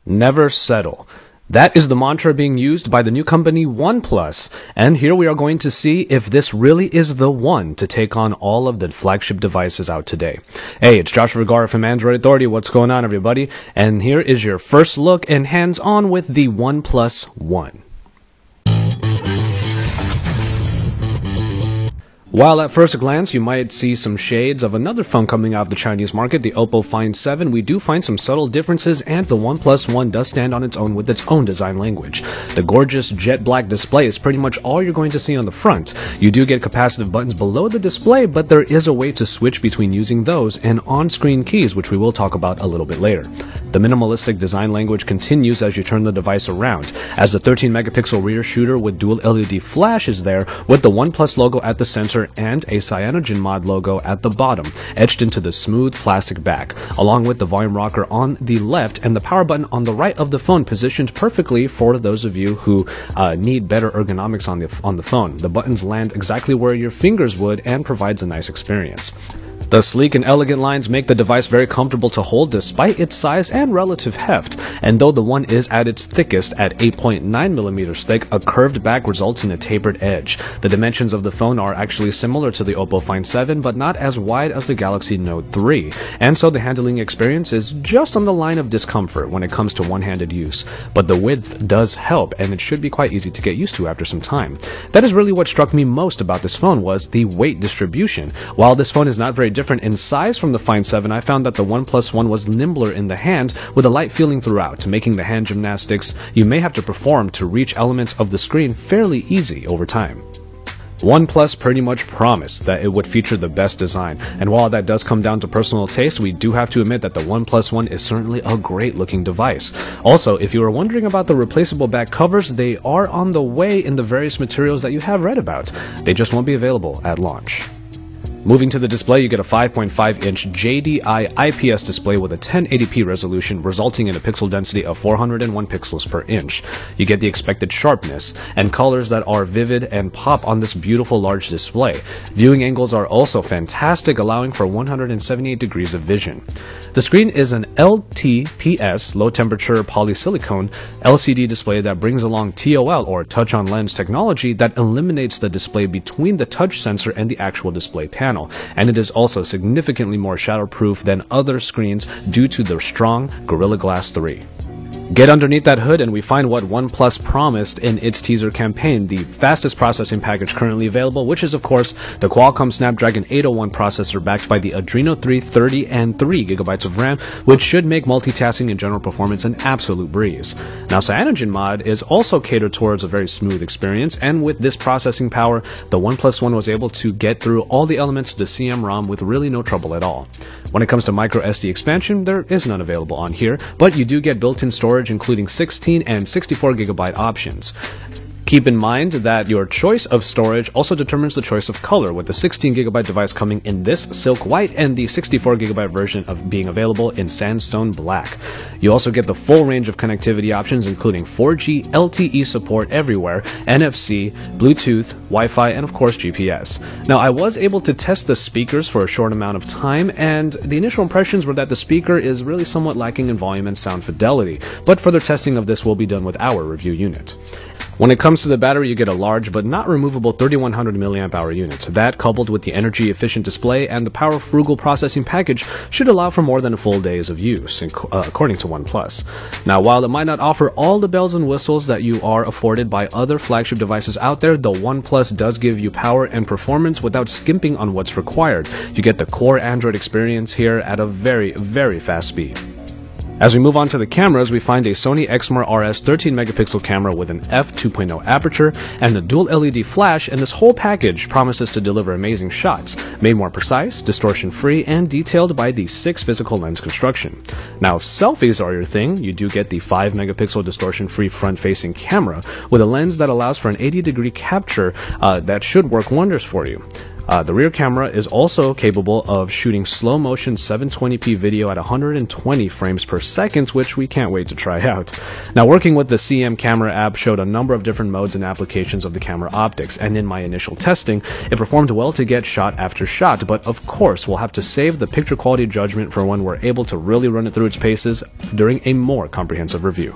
Never settle. That is the mantra being used by the new company OnePlus, and here we are going to see if this really is the one to take on all of the flagship devices out today. Hey, it's Josh Vergara from Android Authority. What's going on, everybody? And here is your first look and hands-on with the OnePlus One. While at first glance you might see some shades of another phone coming out of the Chinese market, the Oppo Find 7, we do find some subtle differences, and the OnePlus One does stand on its own with its own design language. The gorgeous jet black display is pretty much all you're going to see on the front. You do get capacitive buttons below the display, but there is a way to switch between using those and on-screen keys, which we will talk about a little bit later. The minimalistic design language continues as you turn the device around, as the 13 megapixel rear shooter with dual LED flash is there, with the OnePlus logo at the center and a CyanogenMod logo at the bottom, etched into the smooth plastic back, along with the volume rocker on the left and the power button on the right of the phone, positioned perfectly for those of you who need better ergonomics on the phone. The buttons land exactly where your fingers would and provides a nice experience. The sleek and elegant lines make the device very comfortable to hold despite its size and relative heft, and though the One is at its thickest at 8.9mm thick, a curved back results in a tapered edge. The dimensions of the phone are actually similar to the Oppo Find 7, but not as wide as the Galaxy Note 3, and so the handling experience is just on the line of discomfort when it comes to one-handed use. But the width does help, and it should be quite easy to get used to after some time. That is really what struck me most about this phone, was the weight distribution. While this phone is not very different in size from the Find 7, I found that the OnePlus One was nimbler in the hand, with a light feeling throughout, making the hand gymnastics you may have to perform to reach elements of the screen fairly easy over time. OnePlus pretty much promised that it would feature the best design, and while that does come down to personal taste, we do have to admit that the OnePlus One is certainly a great looking device. Also, if you were wondering about the replaceable back covers, they are on the way in the various materials that you have read about. They just won't be available at launch. Moving to the display, you get a 5.5-inch JDI IPS display with a 1080p resolution, resulting in a pixel density of 401 pixels per inch. You get the expected sharpness and colors that are vivid and pop on this beautiful large display. Viewing angles are also fantastic, allowing for 178 degrees of vision. The screen is an LTPS, low temperature polysilicon LCD display that brings along TOL, or touch on lens technology, that eliminates the display between the touch sensor and the actual display panel, and it is also significantly more shatterproof than other screens due to the strong Gorilla Glass 3. Get underneath that hood and we find what OnePlus promised in its teaser campaign, the fastest processing package currently available, which is of course the Qualcomm Snapdragon 801 processor backed by the Adreno 330 and 3GB of RAM, which should make multitasking and general performance an absolute breeze. Now, CyanogenMod is also catered towards a very smooth experience, and with this processing power, the OnePlus One was able to get through all the elements of the CM-ROM with really no trouble at all. When it comes to microSD expansion, there is none available on here, but you do get built-in storage including 16 and 64GB options. Keep in mind that your choice of storage also determines the choice of color, with the 16GB device coming in this silk white and the 64GB version of being available in sandstone black. You also get the full range of connectivity options, including 4G LTE support everywhere, NFC, Bluetooth, Wi-Fi, and of course GPS. Now, I was able to test the speakers for a short amount of time, and the initial impressions were that the speaker is really somewhat lacking in volume and sound fidelity, but further testing of this will be done with our review unit. When it comes to the battery, you get a large but not removable 3100 mAh unit. That, coupled with the energy-efficient display and the power-frugal processing package, should allow for more than a full days of use, according to OnePlus. Now, while it might not offer all the bells and whistles that you are afforded by other flagship devices out there, the OnePlus does give you power and performance without skimping on what's required. You get the core Android experience here at a very, very fast speed. As we move on to the cameras, we find a Sony Exmor RS 13 megapixel camera with an f2.0 aperture and a dual LED flash, and this whole package promises to deliver amazing shots, made more precise, distortion-free, and detailed by the 6 physical lens construction. Now, if selfies are your thing, you do get the 5 megapixel distortion-free front-facing camera with a lens that allows for an 80-degree capture that should work wonders for you. The rear camera is also capable of shooting slow motion 720p video at 120 frames per second, which we can't wait to try out. Now, working with the CM Camera app showed a number of different modes and applications of the camera optics, and in my initial testing, it performed well to get shot after shot, but of course, we'll have to save the picture quality judgment for when we're able to really run it through its paces during a more comprehensive review.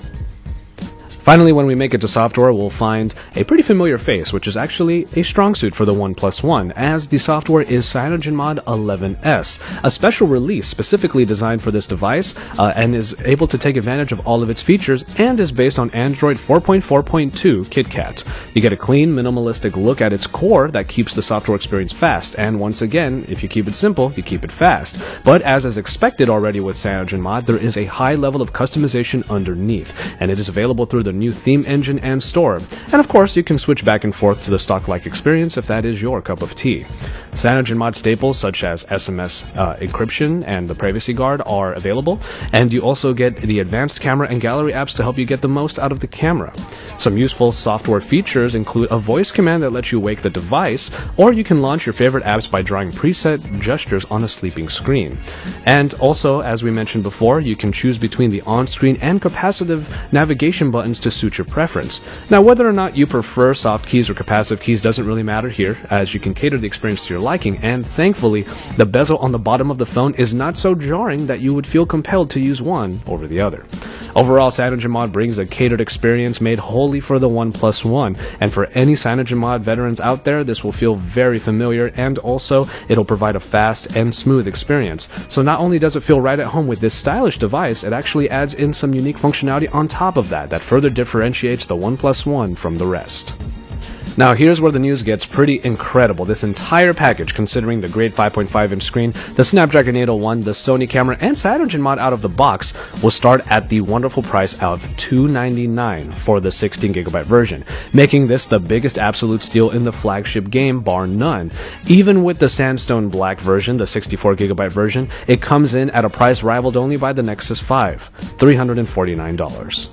Finally, when we make it to software, we'll find a pretty familiar face, which is actually a strong suit for the OnePlus One, as the software is CyanogenMod 11S, a special release specifically designed for this device, and is able to take advantage of all of its features, and is based on Android 4.4.2 KitKat. You get a clean, minimalistic look at its core that keeps the software experience fast, and once again, if you keep it simple, you keep it fast. But as is expected already with CyanogenMod, there is a high level of customization underneath, and it is available through the new theme engine and store. And of course, you can switch back and forth to the stock-like experience if that is your cup of tea. CyanogenMod staples such as SMS encryption and the privacy guard are available, and you also get the advanced camera and gallery apps to help you get the most out of the camera. Some useful software features include a voice command that lets you wake the device, or you can launch your favorite apps by drawing preset gestures on a sleeping screen. And also, as we mentioned before, you can choose between the on-screen and capacitive navigation buttons to suit your preference. Now, whether or not you prefer soft keys or capacitive keys doesn't really matter here, as you can cater the experience to your liking, and thankfully, the bezel on the bottom of the phone is not so jarring that you would feel compelled to use one over the other. Overall, CyanogenMod brings a catered experience made wholly for the OnePlus One, and for any CyanogenMod veterans out there, this will feel very familiar, and also, it'll provide a fast and smooth experience. So not only does it feel right at home with this stylish device, it actually adds in some unique functionality on top of that further differentiates the OnePlus One from the rest. Now, here's where the news gets pretty incredible. This entire package, considering the great 5.5-inch screen, the Snapdragon 801, the Sony camera, and CyanogenMod out of the box, will start at the wonderful price of $299 for the 16GB version, making this the biggest absolute steal in the flagship game, bar none. Even with the Sandstone Black version, the 64GB version, it comes in at a price rivaled only by the Nexus 5, $349.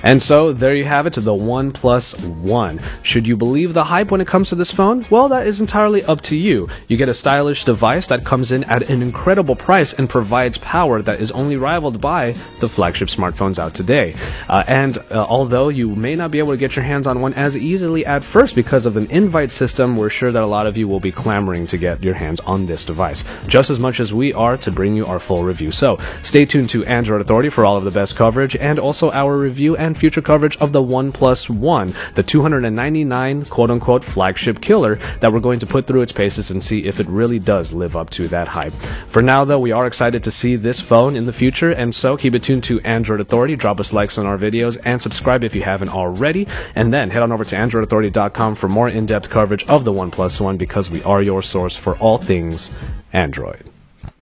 And so, there you have it, the OnePlus One. Should you believe the hype when it comes to this phone? Well, that is entirely up to you. You get a stylish device that comes in at an incredible price and provides power that is only rivaled by the flagship smartphones out today. Although you may not be able to get your hands on one as easily at first because of an invite system, we're sure that a lot of you will be clamoring to get your hands on this device, just as much as we are to bring you our full review. So, stay tuned to Android Authority for all of the best coverage, and also our review and future coverage of the OnePlus One, the $299 quote-unquote flagship killer that we're going to put through its paces and see if it really does live up to that hype. For now, though, we are excited to see this phone in the future, and so keep it tuned to Android Authority, drop us likes on our videos, and subscribe if you haven't already, and then head on over to AndroidAuthority.com for more in-depth coverage of the OnePlus One, because we are your source for all things Android.